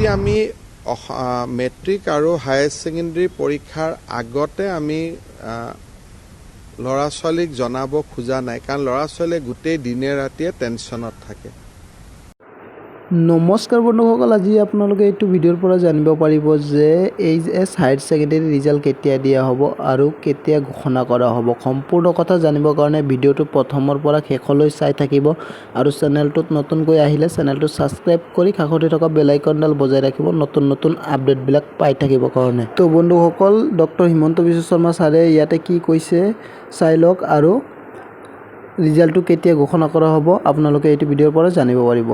এতিয়া আমি মেট্ৰিক আৰু হায়াৰ ছেকেণ্ডাৰী পৰীক্ষাৰ আগতে আমি ল'ৰা ছোৱালীক জনাব খোজা নাই, কাৰণ ল'ৰা ছোৱালীয়ে গোটেই দিনে ৰাতিয়ে টেনশ্যনত থাকে। নমস্কাৰ বন্ধুসকল, আজি আপোনালোকে এইটো ভিডিঅ'ৰ পৰা জানিব পাৰিব যে HS হায়াৰ ছেকেণ্ডাৰী ৰিজাল্ট কেতিয়া দিয়া হ'ব আৰু কেতিয়া ঘোষণা কৰা হ'ব। সম্পূৰ্ণ কথা জানিবৰ কাৰণে ভিডিঅ'টো প্ৰথমৰ পৰা শেষলৈ চাই থাকিব আৰু চেনেলটোত নতুনকৈ আহিলে চেনেলটো ছাবস্ক্ৰাইব কৰি কাষতে থকা বেল আইকনডাল বজাই ৰাখিব নতুন নতুন আপডেটবিলাক পাই থাকিবৰ কাৰণে। তো বন্ধুসকল, ডক্টৰ হিমন্ত বিশ্ব শৰ্মা ছাৰে ইয়াতে কি কৈছে চাই লওক আৰু ৰিজাল্টটো কেতিয়া ঘোষণা কৰা হ'ব আপোনালোকে এইটো ভিডিঅ'ৰ পৰা জানিব পাৰিব।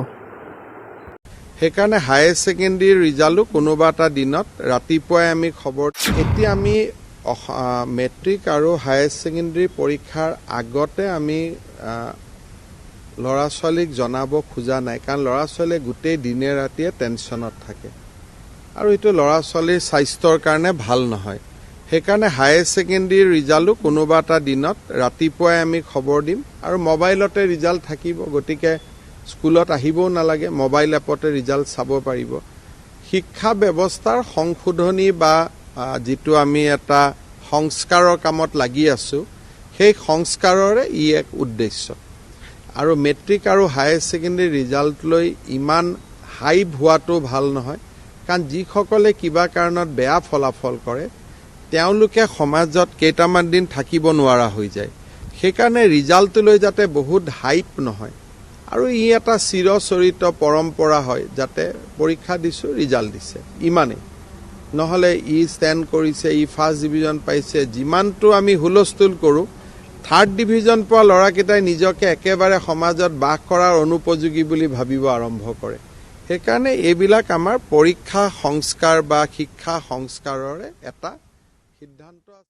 সেইকাৰণে হায়াৰ ছেকেণ্ডাৰী ৰিজাল্টো কোনোবা এটা দিনত ৰাতিপুৱাই আমি খবৰ। এতিয়া আমি মেট্ৰিক আৰু হায়াৰ ছেকেণ্ডাৰী পৰীক্ষাৰ আগতে আমি ল'ৰা ছোৱালীক জনাব খোজা নাই, কাৰণ ল'ৰা ছোৱালীয়ে গোটেই দিনে ৰাতিয়ে টেনশ্যনত থাকে আৰু এইটো ল'ৰা ছোৱালীৰ স্বাস্থ্যৰ কাৰণে ভাল নহয়। সেইকাৰণে হায়াৰ ছেকেণ্ডাৰী ৰিজাল্টো কোনোবা এটা দিনত ৰাতিপুৱাই আমি খবৰ দিম আৰু মোবাইলতে ৰিজাল্ট থাকিব, গতিকে স্কুলত আহিবও নালাগে, মোবাইল এপতে ৰিজাল্ট চাব পাৰিব। শিক্ষা ব্যৱস্থাৰ সংশোধনী বা যিটো আমি এটা সংস্কাৰৰ কামত লাগি আছোঁ, সেই সংস্কাৰৰে ই এক উদ্দেশ্য। আৰু মেট্ৰিক আৰু হায়াৰ ছেকেণ্ডাৰী ৰিজাল্ট লৈ ইমান হাইপ হোৱাটো ভাল নহয়, কাৰণ যিসকলে কিবা কাৰণত বেয়া ফলাফল কৰে তেওঁলোকে সমাজত কেইটামান দিন থাকিব নোৱাৰা হৈ যায়। সেইকাৰণে ৰিজাল্টটো লৈ যাতে বহুত হাইপ নহয় আৰু ই এটা চিৰচৰিত পৰম্পৰা হয়, যাতে পৰীক্ষা দিছোঁ ৰিজাল্ট দিছে ইমানেই, নহ'লে ই ষ্টেণ্ড কৰিছে, ই ফাৰ্ষ্ট ডিভিজন পাইছে, যিমানটো আমি হুলস্থুল কৰোঁ, থাৰ্ড ডিভিজন পোৱা ল'ৰাকেইটাই নিজকে একেবাৰে সমাজত বাস কৰাৰ অনুপযোগী বুলি ভাবিব আৰম্ভ কৰে। সেইকাৰণে এইবিলাক আমাৰ পৰীক্ষা সংস্কাৰ বা শিক্ষা সংস্কাৰৰে এটা সিদ্ধান্ত আছে।